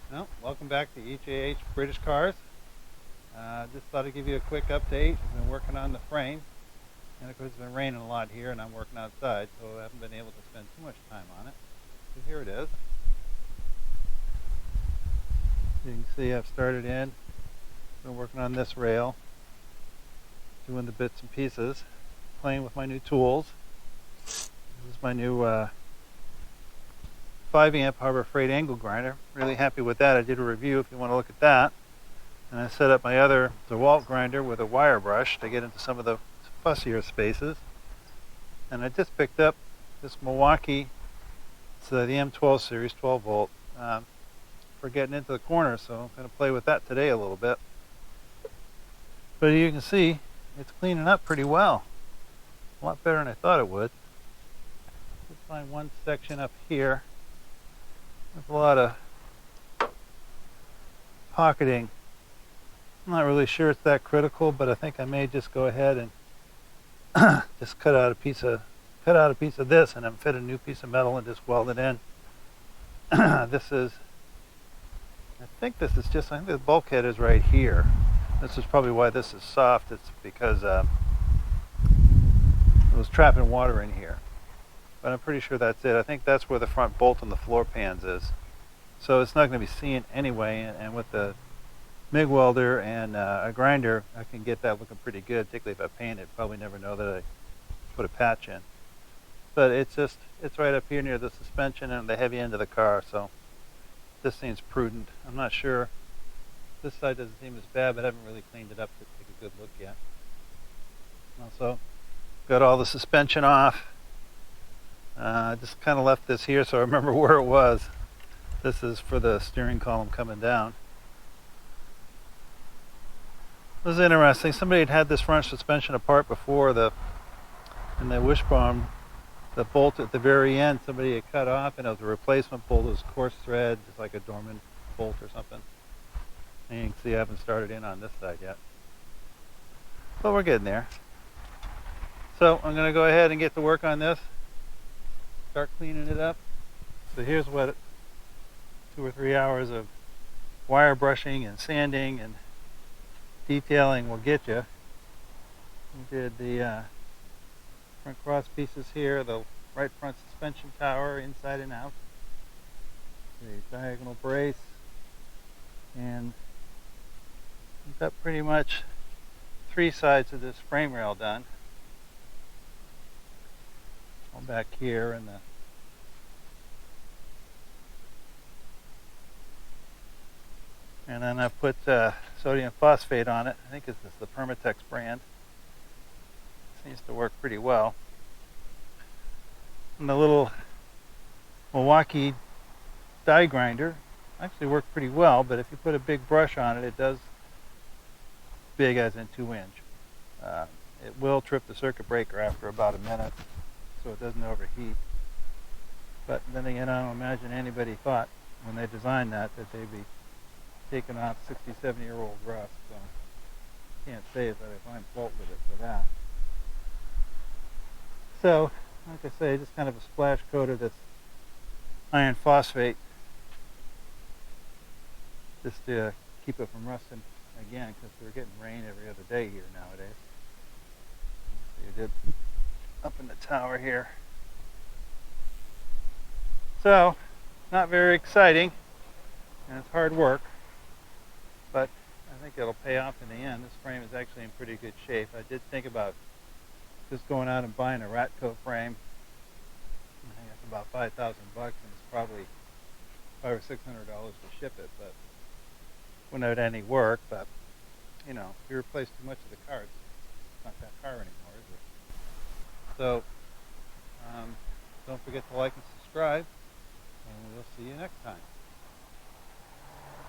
Well, welcome back to EJH British Cars. Just thought I'd give you a quick update. I've been working on the frame, and of course it's been raining a lot here, and I'm working outside, so I haven't been able to spend too much time on it. So here it is. You can see I've started in, been working on this rail, doing the bits and pieces, playing with my new tools. This is my new 5 amp Harbor Freight angle grinder. Really happy with that. I did a review if you want to look at that. And I set up my other DeWalt grinder with a wire brush to get into some of the fussier spaces. And I just picked up this Milwaukee, it's the M12 series, 12 volt, for getting into the corner. So I'm going to play with that today a little bit. But you can see it's cleaning up pretty well. A lot better than I thought it would. Let's find one section up here. There's a lot of pocketing. I'm not really sure it's that critical, but I think I may just go ahead and just cut out a piece of this and then fit a new piece of metal and just weld it in. I think the bulkhead is right here. This is probably why this is soft. It's because it was trapping water in here. But I'm pretty sure that's it. I think that's where the front bolt on the floor pans is. So it's not going to be seen anyway, and with the MIG welder and a grinder, I can get that looking pretty good, particularly if I paint it. Probably never know that I put a patch in. But it's right up here near the suspension and the heavy end of the car, so this seems prudent. I'm not sure. This side doesn't seem as bad, but I haven't really cleaned it up to take a good look yet. Also, got all the suspension off. Just kind of left this here so I remember where it was. This is for the steering column coming down. It was interesting. Somebody had this front suspension apart before in the wishbone. The bolt at the very end, somebody had cut off, and it was a replacement bolt. It was coarse thread, just like a dormant bolt or something. And you can see I haven't started in on this side yet. But we're getting there. So I'm going to go ahead and get to work on this. Start cleaning it up. So here's what 2 or 3 hours of wire brushing and sanding and detailing will get you. We did the front cross pieces here, the right front suspension tower inside and out, the diagonal brace, and we've got pretty much 3 sides of this frame rail done. All back here and then I put sodium phosphate on it. I think this is the Permatex brand. Seems to work pretty well. And the little Milwaukee die grinder actually worked pretty well, but if you put a big brush on it, it does big as in 2 inch. It will trip the circuit breaker after about a minute, so it doesn't overheat. But then again, I don't imagine anybody thought when they designed that they'd be taking off 60, 70-year-old rust, so can't say that I find fault with it for that. So, like I say, just kind of a splash coat of this iron phosphate just to keep it from rusting again, because we're getting rain every other day here nowadays. So you did up in the tower here. So, not very exciting, and it's hard work, but I think it'll pay off in the end. This frame is actually in pretty good shape. I did think about just going out and buying a Ratco frame. I think it's about $5,000 and it's probably $500 or $600 to ship it, but wouldn't have any work. But you know, if you replace too much of the car, it's not that car anymore, is it? So don't forget to like and subscribe, and we'll see you next time.